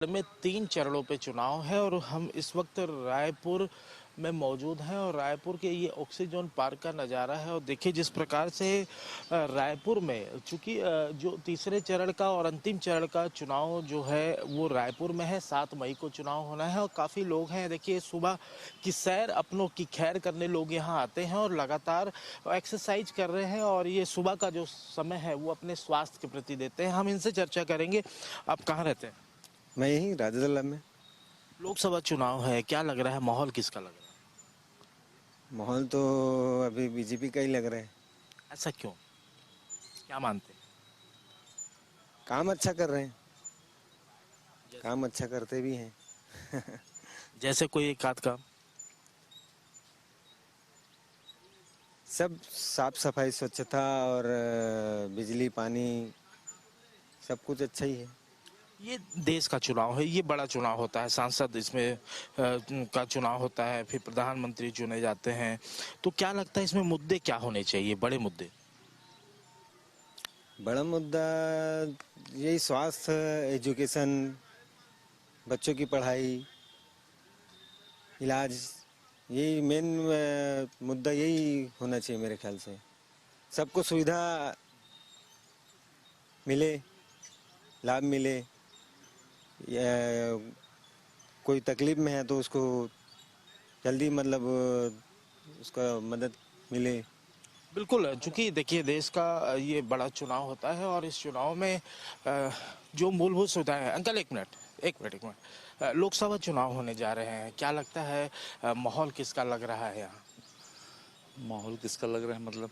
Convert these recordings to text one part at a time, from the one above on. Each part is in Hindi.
में 3 चरणों पे चुनाव है और हम इस वक्त रायपुर में मौजूद हैं और रायपुर के ये ऑक्सीजन पार्क का नज़ारा है। और देखिए जिस प्रकार से रायपुर में चूंकि जो तीसरे चरण का और अंतिम चरण का चुनाव जो है वो रायपुर में है। 7 मई को चुनाव होना है और काफ़ी लोग हैं। देखिए सुबह की सैर अपनों की खैर करने लोग यहाँ आते हैं और लगातार एक्सरसाइज कर रहे हैं और ये सुबह का जो समय है वो अपने स्वास्थ्य के प्रति देते हैं। हम इनसे चर्चा करेंगे। आप कहाँ रहते हैं? मैं यहीं राजदला में। लोकसभा चुनाव है, क्या लग रहा है, माहौल किसका लग रहा माहौल तो अभी बीजेपी का ही लग रहा है। है? ऐसा क्यों? क्या मानते हैं? काम अच्छा कर रहे हैं, जैसे काम अच्छा करते भी हैं। जैसे कोई एक आध काम? सब साफ सफाई स्वच्छता और बिजली पानी सब कुछ अच्छा ही है। ये देश का चुनाव है, ये बड़ा चुनाव होता है, सांसद इसमें का चुनाव होता है, फिर प्रधानमंत्री चुने जाते हैं। तो क्या लगता है इसमें मुद्दे क्या होने चाहिए, बड़े मुद्दे? बड़ा मुद्दा यही स्वास्थ्य, एजुकेशन, बच्चों की पढ़ाई, इलाज, यही मेन मुद्दा यही होना चाहिए मेरे ख्याल से। सबको सुविधा मिले, लाभ मिले, या कोई तकलीफ में है तो उसको जल्दी मतलब उसका मदद मिले। बिल्कुल, चूंकि देखिए देश का ये बड़ा चुनाव होता है और इस चुनाव में जो मूलभूत सुविधाएं हैं। अंकल एक मिनट, लोकसभा चुनाव होने जा रहे हैं, क्या लगता है माहौल किसका लग रहा है यहाँ? माहौल किसका लग रहा है मतलब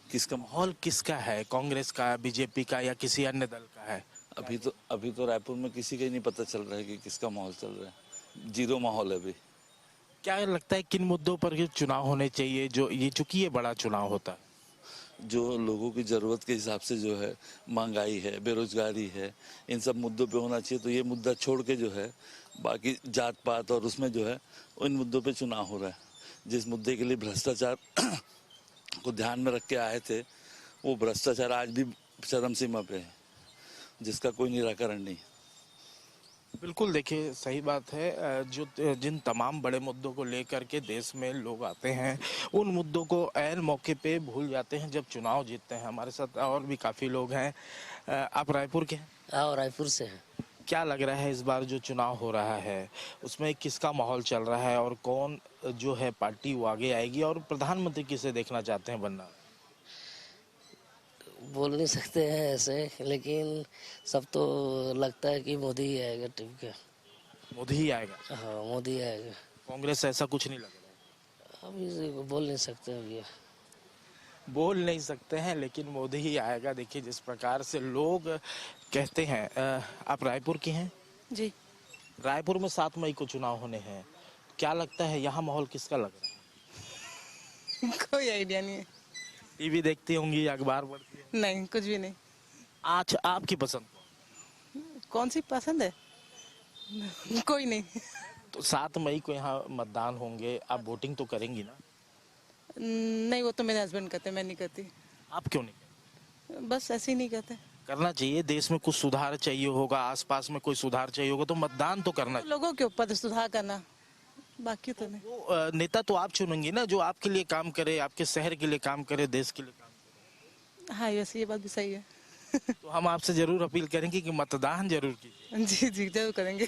किसका? माहौल किसका है, कांग्रेस का, बीजेपी का या किसी अन्य दल का है? अभी तो रायपुर में किसी का ही नहीं पता चल रहा है कि किसका माहौल चल रहा है। जीरो माहौल है अभी। क्या लगता है किन मुद्दों पर ये चुनाव होने चाहिए, जो ये चूंकि ये बड़ा चुनाव होता है? जो लोगों की ज़रूरत के हिसाब से जो है, महंगाई है, बेरोजगारी है, इन सब मुद्दों पे होना चाहिए। तो ये मुद्दा छोड़ के जो है बाकी जात पात और उसमें जो है उन मुद्दों पे चुनाव हो रहा है। जिस मुद्दे के लिए भ्रष्टाचार को ध्यान में रख के आए थे, वो भ्रष्टाचार आज भी चरम सीमा पे है, जिसका कोई निराकरण नहीं। बिल्कुल, देखिए सही बात है। जो जिन तमाम बड़े मुद्दों को लेकर के देश में लोग आते हैं, उन मुद्दों को ऐन मौके पे भूल जाते हैं जब चुनाव जीतते हैं। हमारे साथ और भी काफ़ी लोग हैं। आप रायपुर के हैं? हाँ, रायपुर से है। क्या लग रहा है इस बार जो चुनाव हो रहा है उसमें किसका माहौल चल रहा है और कौन जो है पार्टी वो आगे आएगी और प्रधानमंत्री किसे देखना चाहते हैं बनना? बोल नहीं सकते हैं ऐसे, लेकिन सब तो लगता है कि मोदी ही आएगा टीम का। मोदी ही आएगा? हाँ, मोदी आएगा। कांग्रेस ऐसा कुछ नहीं लग रहा है? अभी बोल नहीं सकते भैया। बोल नहीं सकते हैं लेकिन मोदी ही आएगा। देखिए जिस प्रकार से लोग कहते हैं। आप रायपुर के हैं? जी। रायपुर में 7 मई को चुनाव होने हैं, क्या लगता है यहाँ माहौल किसका लग रहा है? कोई आइडिया नहीं है। टीवी देखती होंगी, अखबार पढ़ती है? नहीं, कुछ भी नहीं। आज आपकी पसंद कौन सी पसंद है? कोई नहीं। तो 7 मई को यहाँ मतदान होंगे, आप वोटिंग तो करेंगी ना? नहीं, वो तो मेरे हस्बैंड करते, मैं नहीं करती। आप क्यों नहीं करते? बस ऐसे ही नहीं करते। करना चाहिए, देश में कुछ सुधार चाहिए होगा, आसपास में कोई सुधार चाहिए होगा तो मतदान तो करना चाहिए। लोगों के ऊपर सुधार करना, बाकी तो नहीं। वो नेता तो आप चुनेंगी ना जो आपके लिए काम करे, आपके शहर के लिए काम करे, देश के लिए काम हाँ, वैसे ये बात भी सही है। करे। तो हम आपसे जरूर अपील करेंगे कि मतदान जरूर कीजिए। जी जी, जरूर करेंगे।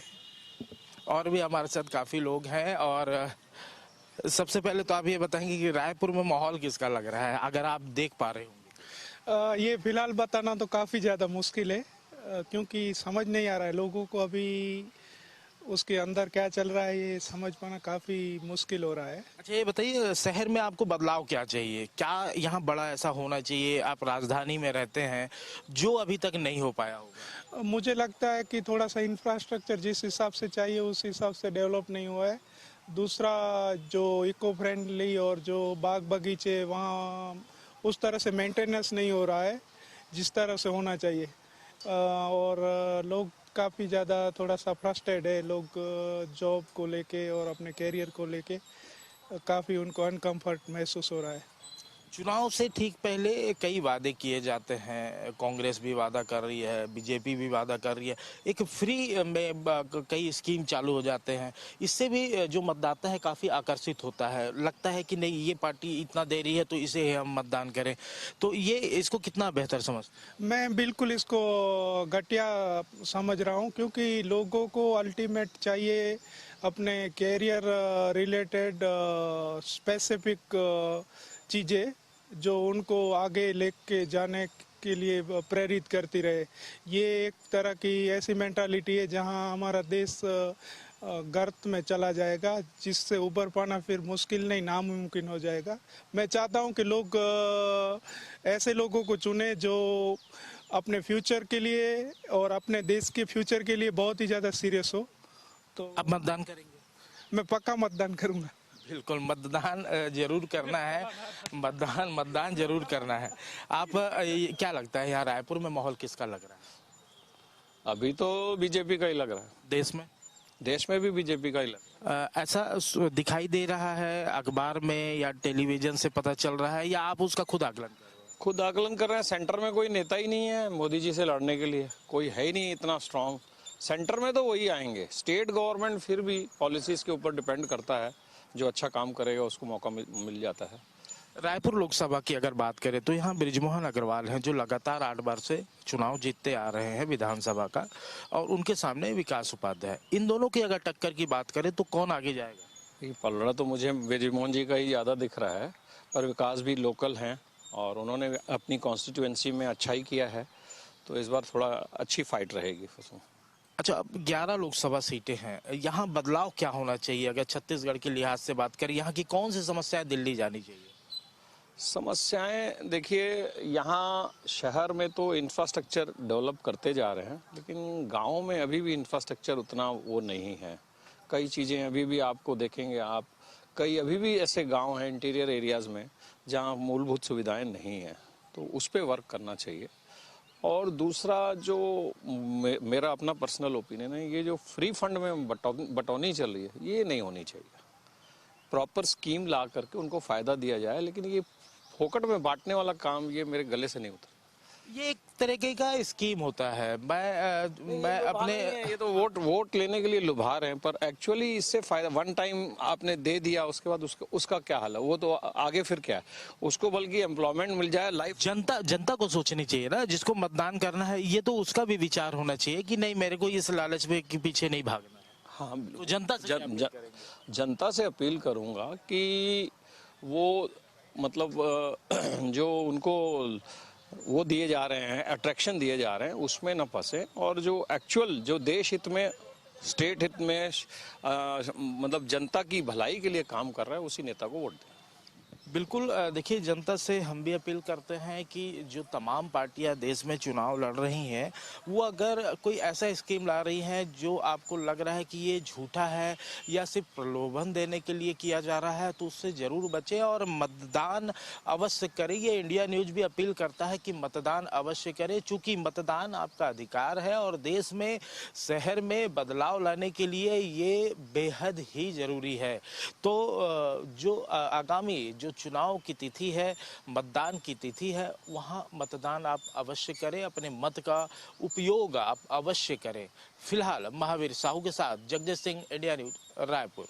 और भी हमारे साथ काफी लोग हैं। और सबसे पहले तो आप ये बताएंगे कि रायपुर में माहौल किसका लग रहा है, अगर आप देख पा रहे होंगे? ये फिलहाल बताना तो काफ़ी ज़्यादा मुश्किल है, क्योंकि समझ नहीं आ रहा है लोगों को अभी उसके अंदर क्या चल रहा है, ये समझ पाना काफ़ी मुश्किल हो रहा है। अच्छा ये बताइए, शहर में आपको बदलाव क्या चाहिए, क्या यहाँ बड़ा ऐसा होना चाहिए, आप राजधानी में रहते हैं, जो अभी तक नहीं हो पाया होगा? मुझे लगता है कि थोड़ा सा इंफ्रास्ट्रक्चर जिस हिसाब से चाहिए उस हिसाब से डेवलप नहीं हुआ है। दूसरा, जो इको फ्रेंडली और जो बाग बगीचे वहाँ उस तरह से मेंटेनेंस नहीं हो रहा है जिस तरह से होना चाहिए। और लोग काफ़ी ज़्यादा थोड़ा सा फ्रस्ट्रेटेड है, लोग जॉब को लेके और अपने कैरियर को लेके काफ़ी उनको अनकंफर्ट महसूस हो रहा है। चुनाव से ठीक पहले कई वादे किए जाते हैं, कांग्रेस भी वादा कर रही है, बीजेपी भी वादा कर रही है, एक फ्री में कई स्कीम चालू हो जाते हैं। इससे भी जो मतदाता है काफ़ी आकर्षित होता है, लगता है कि नहीं ये पार्टी इतना दे रही है तो इसे हम मतदान करें। तो ये इसको कितना बेहतर समझ? मैं बिल्कुल इसको घटिया समझ रहा हूँ, क्योंकि लोगों को अल्टीमेट चाहिए अपने कैरियर रिलेटेड स्पेसिफिक चीज़ें जो उनको आगे लेके जाने के लिए प्रेरित करती रहे। ये एक तरह की ऐसी मेंटालिटी है जहां हमारा देश गर्त में चला जाएगा, जिससे उबर पाना फिर मुश्किल नहीं नामुमकिन हो जाएगा। मैं चाहता हूं कि लोग ऐसे लोगों को चुने जो अपने फ्यूचर के लिए और अपने देश के फ्यूचर के लिए बहुत ही ज़्यादा सीरियस हो। तो अब मतदान करेंगे? मैं पक्का मतदान करूंगा। बिल्कुल मतदान जरूर करना है, मतदान जरूर करना है। आप क्या लगता है यहाँ रायपुर में माहौल किसका लग रहा है? अभी तो बीजेपी का ही लग रहा है। देश में भी बीजेपी का ही लग रहा है। ऐसा दिखाई दे रहा है अखबार में या टेलीविजन से पता चल रहा है, या आप उसका खुद आकलन कर रहे हो? खुद आकलन कर रहे हैं। सेंटर में कोई नेता ही नहीं है मोदी जी से लड़ने के लिए, कोई है ही नहीं इतना स्ट्रांग। सेंटर में तो वही आएंगे। स्टेट गवर्नमेंट फिर भी पॉलिसीज के ऊपर डिपेंड करता है, जो अच्छा काम करेगा उसको मौका मिल जाता है। रायपुर लोकसभा की अगर बात करें तो यहाँ बृजमोहन अग्रवाल हैं जो लगातार 8 बार से चुनाव जीतते आ रहे हैं विधानसभा का, और उनके सामने विकास उपाध्याय। इन दोनों की अगर टक्कर की बात करें तो कौन आगे जाएगा? ये पलड़ा तो मुझे बृजमोहन जी का ही ज़्यादा दिख रहा है, पर विकास भी लोकल हैं और उन्होंने अपनी कॉन्स्टिट्यूएंसी में अच्छा ही किया है, तो इस बार थोड़ा अच्छी फाइट रहेगी फसल। अच्छा, अब 11 लोकसभा सीटें हैं, यहाँ बदलाव क्या होना चाहिए? अगर छत्तीसगढ़ के लिहाज से बात करें, यहाँ की कौन सी समस्याएं दिल्ली जानी चाहिए? समस्याएं देखिए, यहाँ शहर में तो इंफ्रास्ट्रक्चर डेवलप करते जा रहे हैं, लेकिन गाँव में अभी भी इंफ्रास्ट्रक्चर उतना वो नहीं है। कई चीज़ें अभी भी आपको देखेंगे आप, कई अभी भी ऐसे गांव हैं इंटीरियर एरियाज़ में जहाँ मूलभूत सुविधाएं नहीं हैं, तो उस पर वर्क करना चाहिए। और दूसरा जो मेरा अपना पर्सनल ओपिनियन है, ये जो फ्री फंड में बटौनी चल रही है, ये नहीं होनी चाहिए। प्रॉपर स्कीम ला करके उनको फ़ायदा दिया जाए, लेकिन ये फोकट में बांटने वाला काम ये मेरे गले से नहीं उतर। ये एक तरीके का स्कीम होता है। मैं अपने ये तो वोट लेने के लिए लुभा रहे हैं, पर एक्चुअली इससे फायदा वन टाइम आपने दे दिया, उसके बाद उसका क्या हाल है, वो तो आगे फिर क्या है, उसको बल्कि एम्प्लॉयमेंट मिल जाए लाइफ। जनता को सोचनी चाहिए ना, जिसको मतदान करना है, ये तो उसका भी विचार होना चाहिए कि नहीं, मेरे को इस लालच में के पीछे नहीं भागना है। हाँ, तो जनता से अपील करूंगा कि वो मतलब जो उनको वो दिए जा रहे हैं, अट्रैक्शन दिए जा रहे हैं, उसमें न फंसे, और जो एक्चुअल जो देश हित में, स्टेट हित में, मतलब जनता की भलाई के लिए काम कर रहा है, उसी नेता को वोट दें। बिल्कुल। देखिए, जनता से हम भी अपील करते हैं कि जो तमाम पार्टियां देश में चुनाव लड़ रही हैं, वो अगर कोई ऐसा स्कीम ला रही हैं जो आपको लग रहा है कि ये झूठा है या सिर्फ प्रलोभन देने के लिए किया जा रहा है, तो उससे ज़रूर बचें और मतदान अवश्य करें। ये इंडिया न्यूज़ भी अपील करता है कि मतदान अवश्य करें, चूँकि मतदान आपका अधिकार है और देश में, शहर में बदलाव लाने के लिए ये बेहद ही ज़रूरी है। तो जो आगामी जो चुनाव की तिथि है, मतदान की तिथि है, वहाँ मतदान आप अवश्य करें, अपने मत का उपयोग आप अवश्य करें। फिलहाल महावीर साहू के साथ जगदीश सिंह, इंडिया न्यूज़, रायपुर।